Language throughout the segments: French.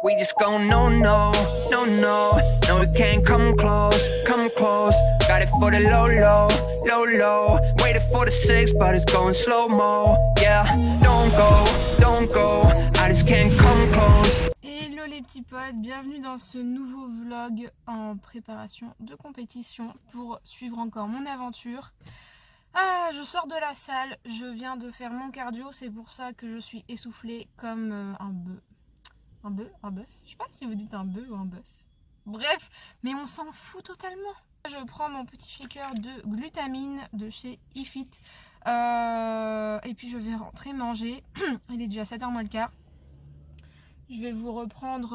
We just go no, no, no, no. No, we can't come close, come close. Got it for the low, low, low, low. Waited for the six, but it's going slow-mo. Yeah, don't go. I just can't come close. Hello les petits potes, bienvenue dans ce nouveau vlog en préparation de compétition pour suivre encore mon aventure. Ah, je sors de la salle, je viens de faire mon cardio, c'est pour ça que je suis essoufflée comme un bœuf. Un bœuf? Je sais pas si vous dites un bœuf ou un bœuf. Bref, mais on s'en fout totalement. Je prends mon petit shaker de glutamine de chez iFit et puis je vais rentrer manger. Il est déjà 7h moins le quart. Je vais vous reprendre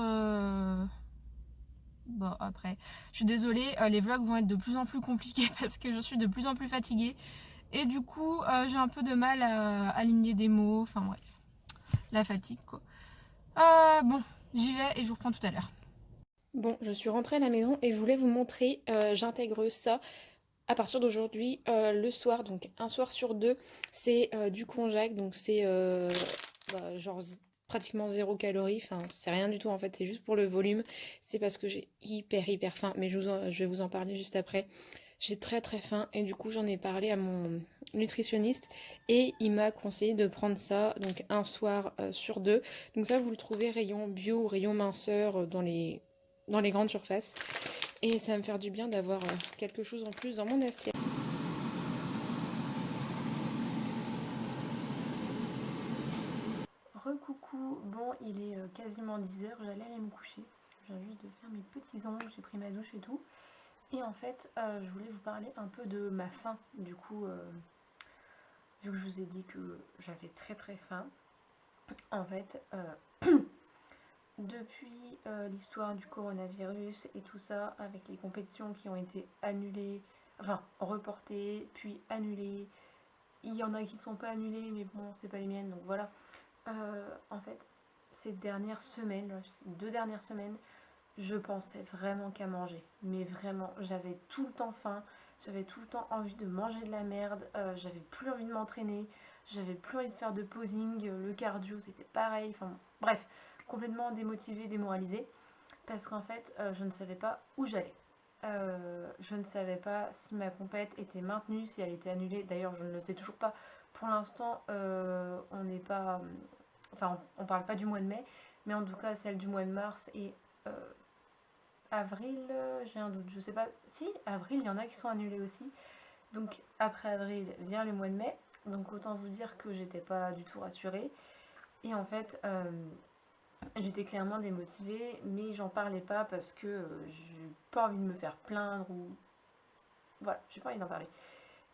bon, après. Je suis désolée, les vlogs vont être de plus en plus compliqués parce que je suis de plus en plus fatiguée. Et du coup, j'ai un peu de mal à aligner des mots. Enfin bref, la fatigue quoi. Bon, j'y vais et je vous reprends tout à l'heure. Bon, je suis rentrée à la maison et je voulais vous montrer, j'intègre ça à partir d'aujourd'hui, le soir, donc un soir sur deux, c'est du konjac, donc c'est genre pratiquement 0 calories, enfin c'est rien du tout en fait, c'est juste pour le volume, c'est parce que j'ai hyper faim, mais je vais vous en parler juste après. J'ai très faim et du coup j'en ai parlé à mon nutritionniste et il m'a conseillé de prendre ça donc un soir sur deux. Donc ça vous le trouvez rayon bio, rayon minceur dans les grandes surfaces. Et ça va me faire du bien d'avoir quelque chose en plus dans mon assiette. Recoucou, bon il est quasiment 10h, j'allais aller me coucher. Je viens juste de faire mes petits ongles, j'ai pris ma douche et tout. Et en fait, je voulais vous parler un peu de ma faim. Du coup, vu que je vous ai dit que j'avais très faim, en fait, depuis l'histoire du coronavirus et tout ça, avec les compétitions qui ont été annulées, enfin reportées, puis annulées, il y en a qui ne sont pas annulées, mais bon, c'est pas les miennes, donc voilà. En fait, ces dernières semaines, ces 2 dernières semaines, je pensais vraiment qu'à manger. Mais vraiment, j'avais tout le temps faim, j'avais tout le temps envie de manger de la merde, j'avais plus envie de m'entraîner, j'avais plus envie de faire de posing, le cardio c'était pareil, enfin bref, complètement démotivée, démoralisée, parce qu'en fait, je ne savais pas où j'allais. Je ne savais pas si ma compète était maintenue, si elle était annulée. D'ailleurs, je ne le sais toujours pas. Pour l'instant, on n'est pas... Enfin, on parle pas du mois de mai, mais en tout cas, celle du mois de mars et avril, j'ai un doute. Je sais pas. Si, avril, il y en a qui sont annulés aussi. Donc, après avril, vient le mois de mai. Donc, autant vous dire que j'étais pas du tout rassurée. Et en fait, j'étais clairement démotivée, mais j'en parlais pas parce que j'ai pas envie de me faire plaindre ou... Voilà, j'ai pas envie d'en parler.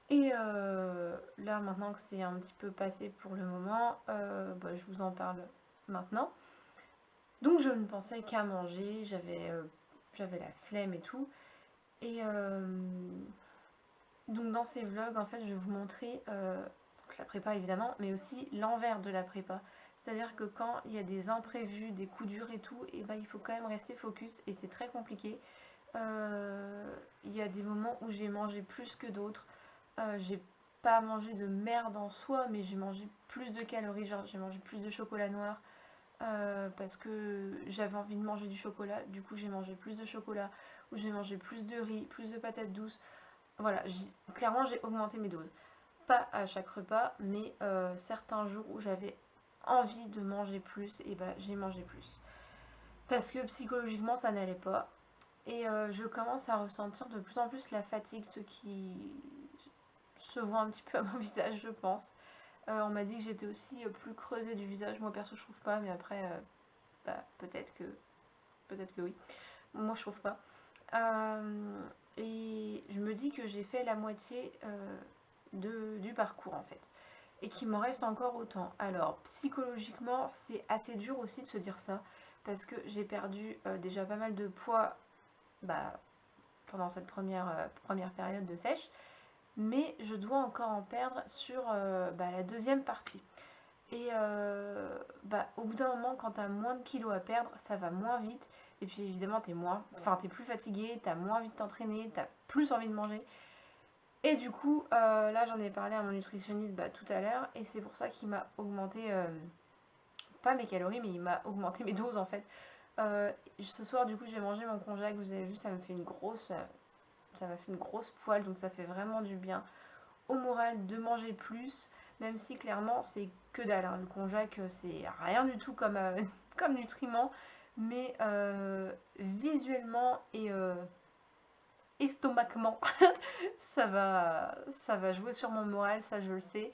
Et là, maintenant que c'est un petit peu passé pour le moment, je vous en parle maintenant. Donc je ne pensais qu'à manger, j'avais la flemme et tout. Et donc dans ces vlogs, en fait, je vais vous montrer donc la prépa évidemment, mais aussi l'envers de la prépa. C'est-à-dire que quand il y a des imprévus, des coups durs et tout, et il faut quand même rester focus et c'est très compliqué. Il y a des moments où j'ai mangé plus que d'autres. J'ai pas mangé de merde en soi, mais j'ai mangé plus de calories, genre j'ai mangé plus de chocolat noir. Parce que j'avais envie de manger du chocolat, du coup j'ai mangé plus de chocolat, ou j'ai mangé plus de riz, plus de patates douces. Voilà, clairement j'ai augmenté mes doses. Pas à chaque repas, mais certains jours où j'avais envie de manger plus, et j'ai mangé plus. Parce que psychologiquement ça n'allait pas. Et je commence à ressentir de plus en plus la fatigue, ce qui se voit un petit peu à mon visage, je pense. On m'a dit que j'étais aussi plus creusée du visage. Moi perso je trouve pas, mais après peut-être que oui. Moi je trouve pas. Et je me dis que j'ai fait la moitié du parcours en fait. Et qu'il m'en reste encore autant. Alors psychologiquement c'est assez dur aussi de se dire ça. Parce que j'ai perdu déjà pas mal de poids pendant cette première période de sèche. Mais je dois encore en perdre sur la deuxième partie. Et au bout d'un moment, quand t'as moins de kilos à perdre, ça va moins vite. Et puis évidemment, t'es plus fatigué, t'as moins envie de t'entraîner, t'as plus envie de manger. Et du coup, là j'en ai parlé à mon nutritionniste tout à l'heure. Et c'est pour ça qu'il m'a augmenté, pas mes calories, mais il m'a augmenté mes doses en fait. Ce soir, du coup, j'ai mangé mon konjac. Vous avez vu, ça m'a fait une grosse poêle, donc ça fait vraiment du bien au moral de manger plus, même si clairement c'est que dalle, hein. Le konjac, c'est rien du tout comme, comme nutriment, mais visuellement et estomacement, ça va jouer sur mon moral, ça je le sais,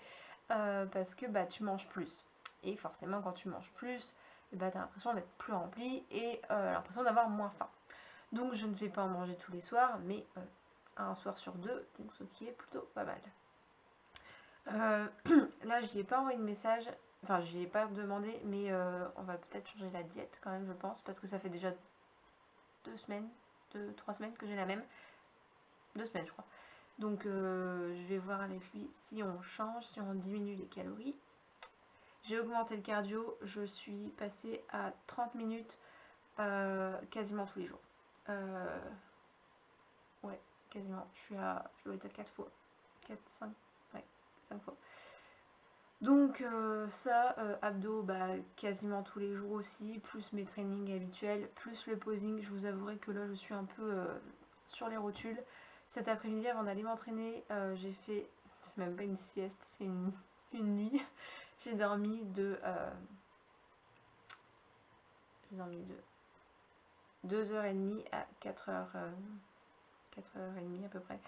parce que bah, tu manges plus. Et forcément, quand tu manges plus, bah, tu as l'impression d'être plus rempli et l'impression d'avoir moins faim. Donc je ne vais pas en manger tous les soirs, mais un soir sur deux, donc ce qui est plutôt pas mal. Là, je lui ai pas envoyé de message, enfin, je lui ai pas demandé, mais on va peut-être changer la diète quand même, je pense, parce que ça fait déjà 3 semaines que j'ai la même. 2 semaines, je crois. Donc, je vais voir avec lui si on change, si on diminue les calories. J'ai augmenté le cardio, je suis passée à 30 minutes quasiment tous les jours. Ouais, quasiment. Je dois être à 4 fois. 4, 5, ouais, 5 fois. Donc ça, abdos, bah, quasiment tous les jours aussi, plus mes trainings habituels, plus le posing. Je vous avouerai que là, je suis un peu sur les rotules. Cet après-midi, avant d'aller m'entraîner, j'ai fait, c'est même pas une sieste, c'est une nuit. J'ai dormi de 2h30 à 4h30 à peu près.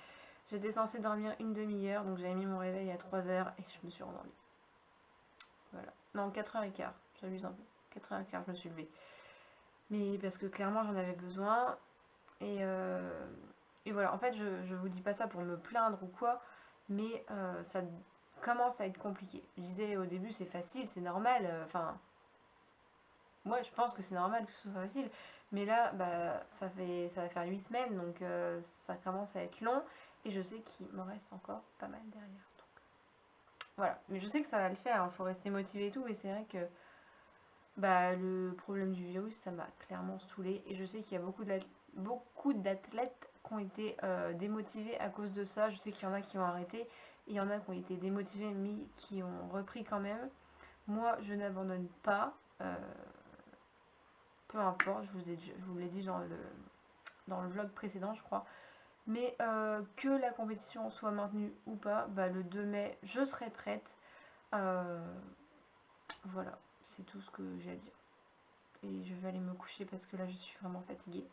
J'étais censée dormir une demi-heure, donc j'avais mis mon réveil à 3h et je me suis rendormie. Voilà. Non, 4h15, j'abuse un peu. 4h15, je me suis levée. Mais parce que clairement, j'en avais besoin. Et voilà, en fait, je vous dis pas ça pour me plaindre ou quoi, mais ça commence à être compliqué. Je disais au début, c'est facile, c'est normal. Enfin, moi, je pense que c'est normal que ce soit facile. Mais là, bah, ça va faire 8 semaines, donc ça commence à être long. Et je sais qu'il me reste encore pas mal derrière. Donc, voilà, mais je sais que ça va le faire, il faut rester motivé et tout, mais c'est vrai que bah, le problème du virus, ça m'a clairement saoulée. Et je sais qu'il y a beaucoup d'athlètes qui ont été démotivés à cause de ça. Je sais qu'il y en a qui ont arrêté, et il y en a qui ont été démotivés, mais qui ont repris quand même. Moi, je n'abandonne pas. Peu importe, je vous l'ai dit dans le vlog précédent, je crois. Mais que la compétition soit maintenue ou pas, bah, le 2 mai, je serai prête. Voilà, c'est tout ce que j'ai à dire. Et je vais aller me coucher parce que là, je suis vraiment fatiguée.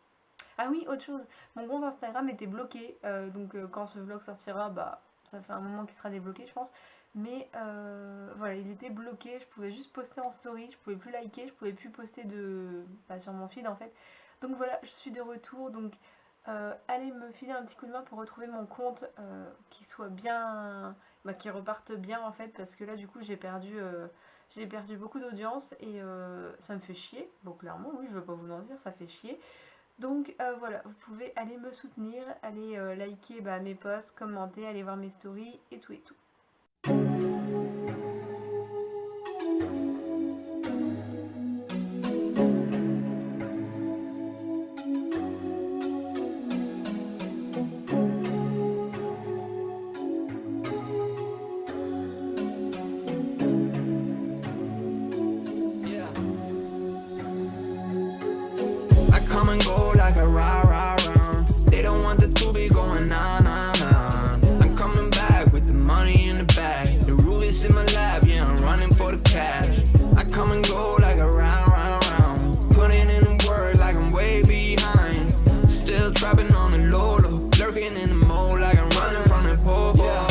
Ah oui, autre chose, mon compte Instagram était bloqué. Donc quand ce vlog sortira, bah, ça fait un moment qu'il sera débloqué, je pense. Mais voilà, il était bloqué, je pouvais juste poster en story, je pouvais plus liker, je pouvais plus poster sur mon feed en fait. Donc voilà, je suis de retour, donc allez me filer un petit coup de main pour retrouver mon compte qui soit bien, bah, qui reparte bien en fait, parce que là du coup j'ai perdu beaucoup d'audience et ça me fait chier. Bon clairement oui, je veux pas vous mentir, ça fait chier. Donc voilà, vous pouvez aller me soutenir, aller liker bah, mes posts, commenter, aller voir mes stories et tout et tout. Come and go like a round. They don't want the to be going on. I'm coming back with the money in the bag. The rubies in my lap, yeah, I'm running for the cash. I come and go like a round. Putting in the work like I'm way behind. Still trapping on the low, lurking in the mode like I'm running from the pole. Yeah.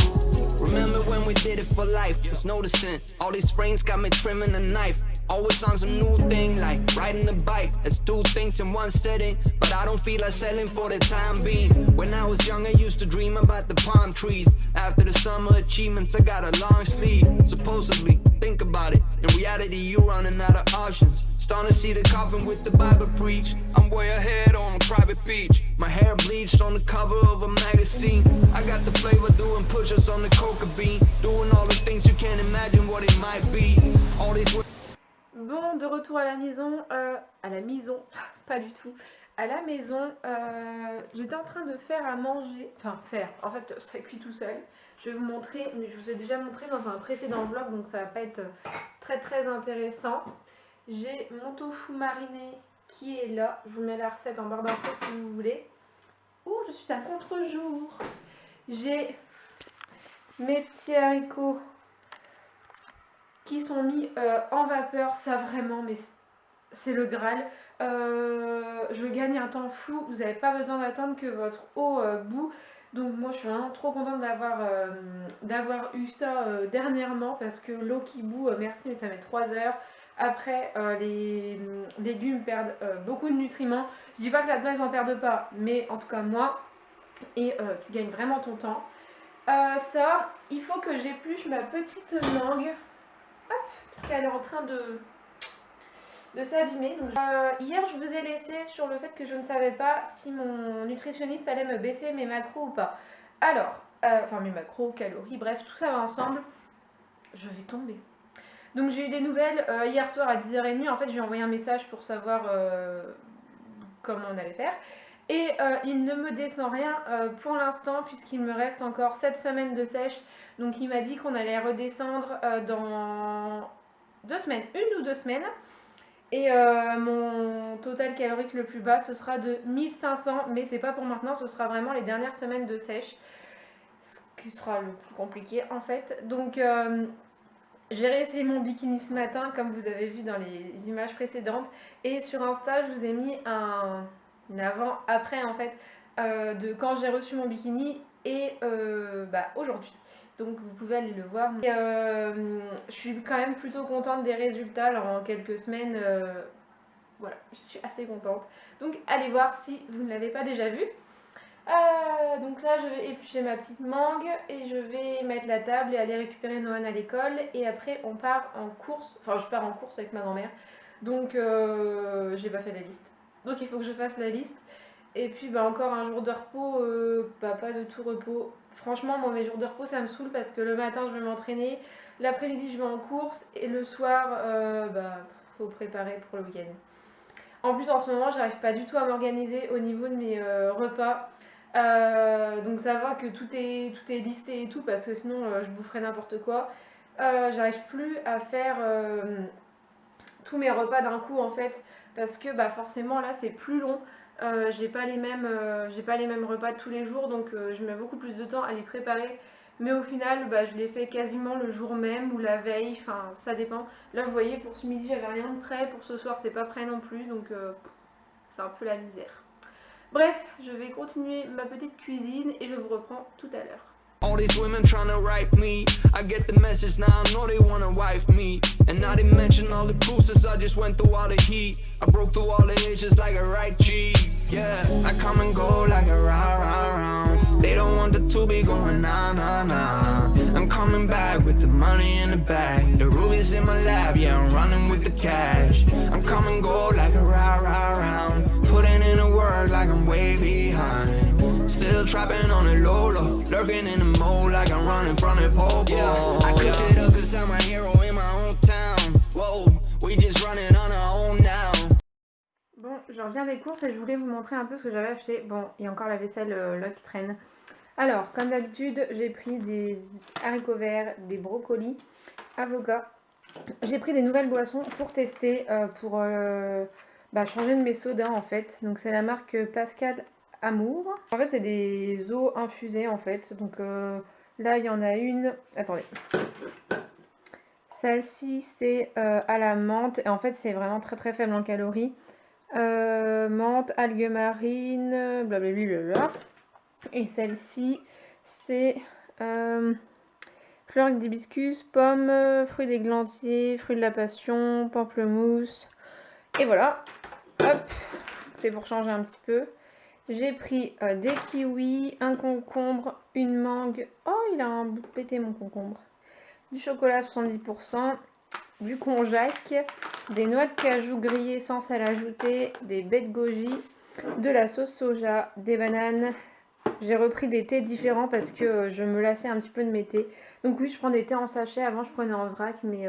Remember when we did it for life? Was noticing all these frames got me trimming a knife. Always on some new thing like riding the bike. Let's do things in one setting, but I don't feel like selling for the time being. When I was young I used to dream about the palm trees. After the summer achievements I got a long sleeve. Supposedly, think about it, in reality you running out of options. Starting to see the coffin with the Bible preach. I'm way ahead on a private beach. My hair bleached on the cover of a magazine. I got the flavor doing push-ups on the coca bean. Doing all the things you can't imagine what it might be. All these. Bon, de retour à la maison, pas du tout, à la maison, j'étais en train de faire à manger, en fait ça cuit tout seul, je vais vous montrer, mais je vous ai déjà montré dans un précédent vlog, donc ça va pas être très intéressant. J'ai mon tofu mariné qui est là. Je vous mets la recette en barre d'infos si vous voulez. Ouh, je suis à contre-jour. J'ai mes petits haricots qui sont mis en vapeur. Ça vraiment, mais c'est le Graal. Je gagne un temps fou. Vous n'avez pas besoin d'attendre que votre eau bout. Donc moi je suis vraiment trop contente d'avoir eu ça dernièrement parce que l'eau qui bout, merci, mais ça met 3 heures. Après, les légumes perdent beaucoup de nutriments. Je dis pas que là-dedans ils en perdent pas, mais en tout cas moi. Et tu gagnes vraiment ton temps. Ça, il faut que j'épluche ma petite mangue. Hop, parce qu'elle est en train de s'abîmer. Hier, je vous ai laissé sur le fait que je ne savais pas si mon nutritionniste allait me baisser mes macros ou pas. Alors, enfin mes macros, calories, bref, tout ça va ensemble. Je vais tomber. Donc j'ai eu des nouvelles hier soir à 10h30. En fait, je lui ai envoyé un message pour savoir comment on allait faire. Et il ne me descend rien pour l'instant puisqu'il me reste encore 7 semaines de sèche. Donc il m'a dit qu'on allait redescendre dans 2 semaines, 1 ou 2 semaines. Et mon total calorique le plus bas, ce sera de 1500, mais c'est pas pour maintenant, ce sera vraiment les dernières semaines de sèche, ce qui sera le plus compliqué en fait. Donc j'ai réessayé mon bikini ce matin, comme vous avez vu dans les images précédentes, et sur Insta, je vous ai mis un avant-après en fait, de quand j'ai reçu mon bikini et aujourd'hui. Donc vous pouvez aller le voir. Et, je suis quand même plutôt contente des résultats. Alors en quelques semaines, voilà, je suis assez contente. Donc allez voir si vous ne l'avez pas déjà vu. Donc là je vais éplucher ma petite mangue et je vais mettre la table et aller récupérer Noan à l'école. Et après on part en course, enfin je pars en course avec ma grand-mère. Donc j'ai pas fait la liste. Donc il faut que je fasse la liste. Et puis encore un jour de repos, pas de tout repos. Franchement, moi, mes jours de repos, ça me saoule parce que le matin, je vais m'entraîner, l'après-midi, je vais en course, et le soir, faut préparer pour le week-end. En plus, en ce moment, j'arrive pas du tout à m'organiser au niveau de mes repas. Donc ça va que tout est listé et tout, parce que sinon, je boufferais n'importe quoi. J'arrive plus à faire tous mes repas d'un coup, en fait, parce que forcément, là, c'est plus long. J'ai pas les mêmes repas tous les jours, donc je mets beaucoup plus de temps à les préparer. Mais au final, je les fais quasiment le jour même ou la veille, enfin ça dépend. Là vous voyez, pour ce midi j'avais rien de prêt, pour ce soir c'est pas prêt non plus, donc c'est un peu la misère. Bref, je vais continuer ma petite cuisine et je vous reprends tout à l'heure. All these women tryna write me. I get the message now, I know they wanna wife me. And now they mention all the bruises, I just went through all the heat. I broke through all the ages like a right G. Yeah, I come and go like a round. They don't want the two be going nah. I'm coming back with the money in the bag. The rubies in my lap, yeah, I'm running with the cash. I'm come and go like a round. Putting in a word like I'm way behind. Still trapping on the low, lurking in the mold like I'm running from the pole. Yeah, I cooked it up cause I'm a hero in my own town. Whoa, we just running on our own now. Bon, je reviens des courses et je voulais vous montrer un peu ce que j'avais acheté. Bon, il y a encore la vaisselle là qui traîne. Alors, comme d'habitude, j'ai pris des haricots verts, des brocolis, avocats. J'ai pris des nouvelles boissons pour tester, pour changer de mes sodas en fait. Donc c'est la marque Pascal Amour. En fait, c'est des eaux infusées en fait. Donc là, il y en a une. Attendez. Celle-ci, c'est à la menthe. Et en fait, c'est vraiment très très faible en calories. Menthe, algues marines, blablabla. Et celle-ci, c'est fleurs d'hibiscus, pommes, fruits d'églantier, fruits de la passion, pamplemousse. Et voilà. Hop. C'est pour changer un petit peu. J'ai pris des kiwis, un concombre, une mangue. Oh, il a un bout de pété mon concombre. Du chocolat 70%, du konjac, des noix de cajou grillées sans sel ajouté, des baies de goji, de la sauce soja, des bananes. J'ai repris des thés différents parce que je me lassais un petit peu de mes thés. Donc oui, je prends des thés en sachet. Avant, je prenais en vrac, mais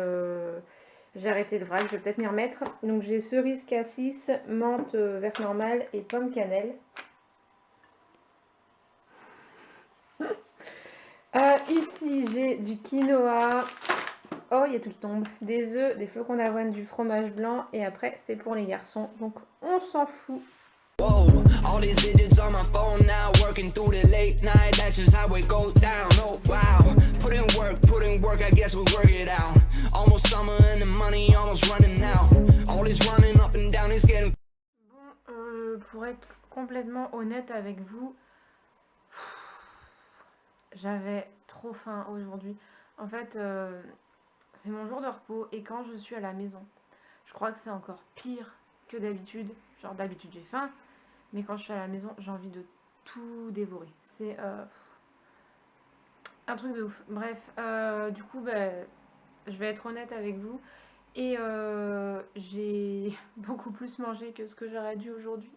j'ai arrêté le vrac. Je vais peut-être m'y remettre. Donc j'ai cerise cassis, menthe verte normale et pomme cannelle. Ici, j'ai du quinoa, Oh, il y a tout qui tombe. Des œufs, des flocons d'avoine, du fromage blanc. Et après, c'est pour les garçons. Donc, on s'en fout. Whoa, all these digits on my phone now, working through the late night, that's just how it goes down. Oh wow, put in work, I guess we work it out. Almost summer and the money almost running out. All this running up and down is getting... Bon, pour être complètement honnête avec vous, j'avais trop faim aujourd'hui. En fait, c'est mon jour de repos et quand je suis à la maison, je crois que c'est encore pire que d'habitude. Genre d'habitude j'ai faim, mais quand je suis à la maison, j'ai envie de tout dévorer. C'est un truc de ouf. Bref, du coup, je vais être honnête avec vous. Et j'ai beaucoup plus mangé que ce que j'aurais dû aujourd'hui.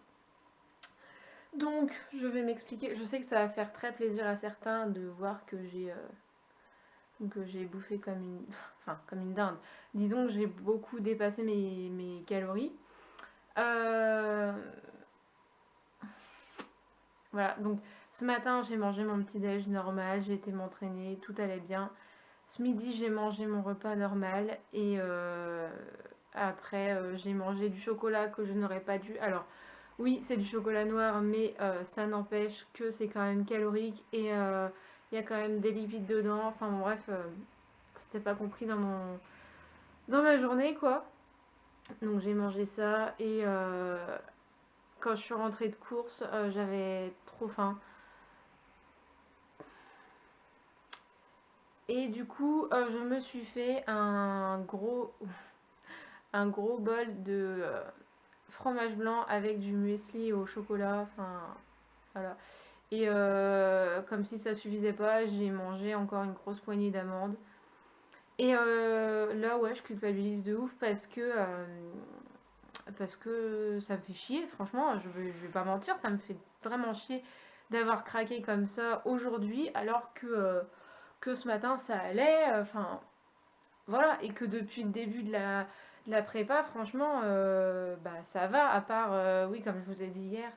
Donc, je vais m'expliquer. Je sais que ça va faire très plaisir à certains de voir que j'ai bouffé comme une... Enfin, comme une dinde. Disons que j'ai beaucoup dépassé mes calories. Voilà, donc ce matin, j'ai mangé mon petit-déj normal, j'ai été m'entraîner, tout allait bien. Ce midi, j'ai mangé mon repas normal et après, j'ai mangé du chocolat que je n'aurais pas dû. Alors, oui, c'est du chocolat noir, mais ça n'empêche que c'est quand même calorique et il y a quand même des lipides dedans. Enfin, bon, bref, c'était pas compris dans ma journée, quoi. Donc, j'ai mangé ça et quand je suis rentrée de course, j'avais trop faim. Et du coup, je me suis fait un gros bol de fromage blanc avec du muesli au chocolat. Enfin, voilà. Et comme si ça suffisait pas, j'ai mangé encore une grosse poignée d'amandes. Et là, ouais, je culpabilise de ouf parce que ça me fait chier. Franchement, je vais pas mentir, ça me fait vraiment chier d'avoir craqué comme ça aujourd'hui, alors que ce matin ça allait. Enfin, voilà, et que depuis le début de la prépa, franchement, ça va, à part, oui, comme je vous ai dit hier,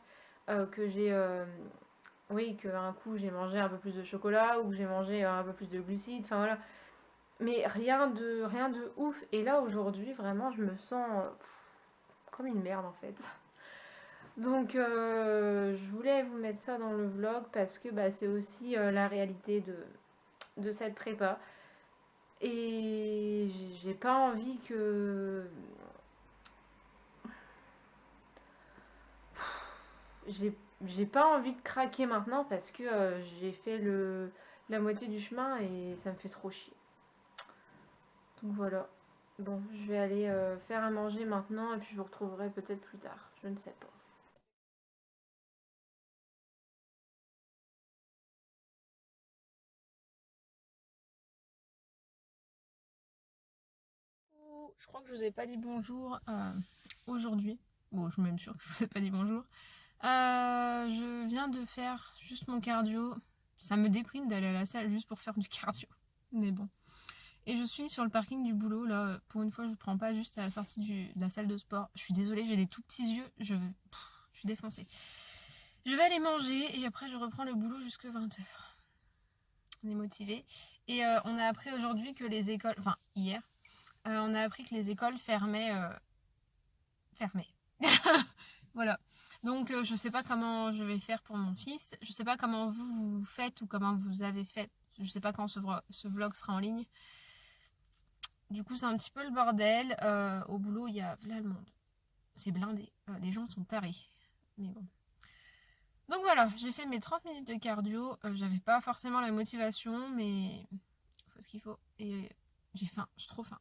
que oui, qu'un coup j'ai mangé un peu plus de chocolat ou que j'ai mangé un peu plus de glucides, enfin voilà. Mais rien de ouf. Et là, aujourd'hui, vraiment, je me sens comme une merde en fait. Donc, je voulais vous mettre ça dans le vlog parce que c'est aussi la réalité de cette prépa. Et j'ai pas envie que... J'ai pas envie de craquer maintenant parce que j'ai fait la moitié du chemin et ça me fait trop chier. Donc voilà. Bon, je vais aller faire à manger maintenant et puis je vous retrouverai peut-être plus tard. Je ne sais pas. Je crois que je vous ai pas dit bonjour aujourd'hui. Bon, je suis même sûre que je vous ai pas dit bonjour. Je viens de faire juste mon cardio. Ça me déprime d'aller à la salle juste pour faire du cardio. Mais bon. Et je suis sur le parking du boulot. Là, pour une fois, je ne prends pas juste à la sortie de la salle de sport. Je suis désolée, j'ai des tout petits yeux. Je suis défoncée. Je vais aller manger et après, je reprends le boulot jusque 20h. On est motivés. Et on a appris aujourd'hui que les écoles... Enfin, hier, on a appris que les écoles fermaient. Voilà. Donc je sais pas comment je vais faire pour mon fils. Je sais pas comment vous faites ou comment vous avez fait. Je sais pas quand ce vlog sera en ligne. Du coup c'est un petit peu le bordel. Au boulot il y a là le monde. C'est blindé. Les gens sont tarés. Mais bon. Donc voilà, j'ai fait mes 30 minutes de cardio. J'avais pas forcément la motivation, mais il faut ce qu'il faut. Et j'ai faim, j'ai trop faim.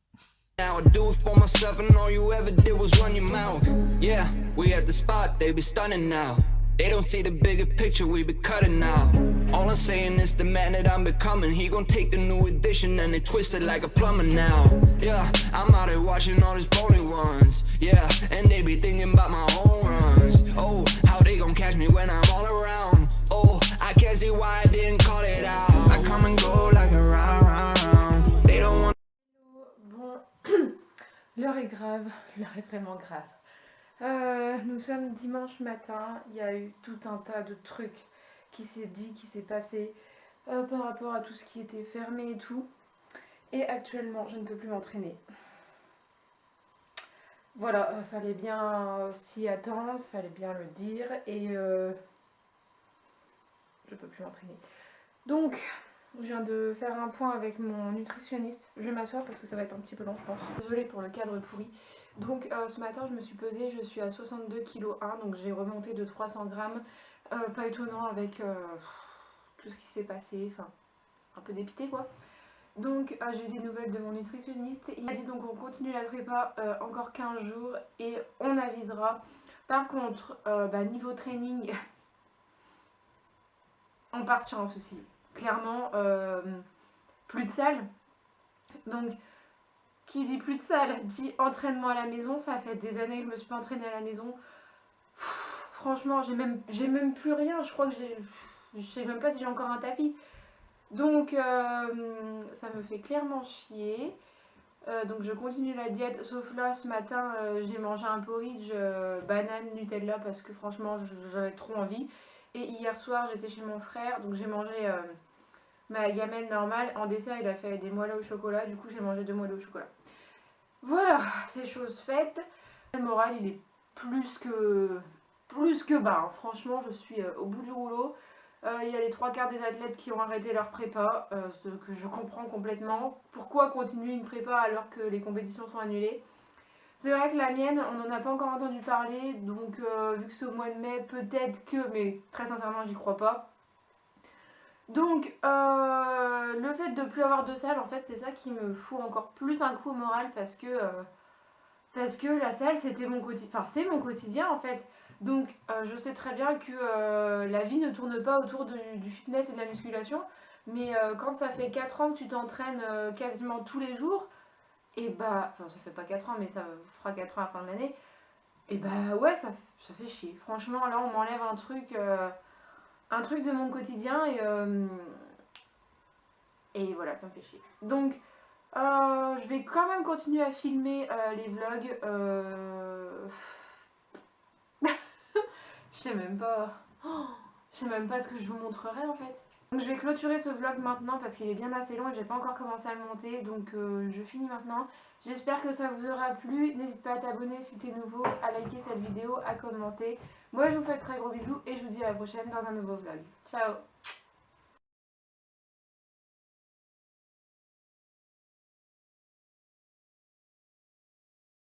Now I do it for myself and all you ever did was run your mouth. Yeah, we at the spot, they be stunning now. They don't see the bigger picture, we be cutting now. All I'm saying is the man that I'm becoming. He gon' take the new edition and they twist it like a plumber now. Yeah, I'm out here watching all these phony ones. Yeah, and they be thinking about my home runs. Oh, how they gon' catch me when I'm all around. Oh, I can't see why I didn't call it out. I come and go like a round. They don't want... Bon, l'heure est grave, l'heure est vraiment grave. Nous sommes dimanche matin, il y a eu tout un tas de trucs qui s'est passé par rapport à tout ce qui était fermé et tout. Et actuellement, je ne peux plus m'entraîner. Voilà, fallait bien s'y attendre, fallait bien le dire, et je peux plus m'entraîner. Donc, je viens de faire un point avec mon nutritionniste. Je vais m'asseoir parce que ça va être un petit peu long, je pense. Désolée pour le cadre pourri. Donc, ce matin, je me suis pesée, je suis à 62,1 kg, donc j'ai remonté de 300 grammes. Pas étonnant avec tout ce qui s'est passé, enfin, un peu dépité quoi. Donc, j'ai eu des nouvelles de mon nutritionniste. Il m'a dit donc on continue la prépa encore 15 jours et on avisera. Par contre, niveau training, on part sur un souci. Clairement, plus de salle. Donc, qui dit plus de salle dit entraînement à la maison. Ça fait des années que je me suis pas entraînée à la maison. Franchement, j'ai même plus rien. Je crois que je sais même pas si j'ai encore un tapis. Donc, ça me fait clairement chier. Donc je continue la diète, sauf là ce matin j'ai mangé un porridge banane Nutella parce que franchement j'avais trop envie. Et hier soir j'étais chez mon frère, donc j'ai mangé ma gamelle normale. En dessert il a fait des moelleux au chocolat, du coup j'ai mangé 2 moelleux au chocolat. Voilà, c'est chose faite. Le moral il est plus que bas, hein. Franchement je suis au bout du rouleau. Il y a les 3/4 des athlètes qui ont arrêté leur prépa, ce que je comprends complètement. Pourquoi continuer une prépa alors que les compétitions sont annulées? C'est vrai que la mienne, on n'en a pas encore entendu parler, donc vu que c'est au mois de mai, peut-être que, mais très sincèrement, j'y crois pas. Donc, le fait de plus avoir de salle, en fait, c'est ça qui me fout encore plus un coup au moral parce que la salle, c'était mon quotidien. Enfin, c'est mon quotidien, en fait. Donc, je sais très bien que la vie ne tourne pas autour du fitness et de la musculation. Mais quand ça fait 4 ans que tu t'entraînes quasiment tous les jours, et bah, enfin, ça fait pas 4 ans, mais ça fera 4 ans à la fin de l'année, et bah ouais, ça fait chier. Franchement, là, on m'enlève un truc de mon quotidien et voilà, ça me fait chier. Donc, je vais quand même continuer à filmer les vlogs. Je sais même pas. Je sais même pas ce que je vous montrerai en fait. Donc je vais clôturer ce vlog maintenant parce qu'il est bien assez long et j'ai pas encore commencé à le monter. Donc je finis maintenant. J'espère que ça vous aura plu. N'hésite pas à t'abonner si tu es nouveau, à liker cette vidéo, à commenter. Moi je vous fais de très gros bisous et je vous dis à la prochaine dans un nouveau vlog. Ciao!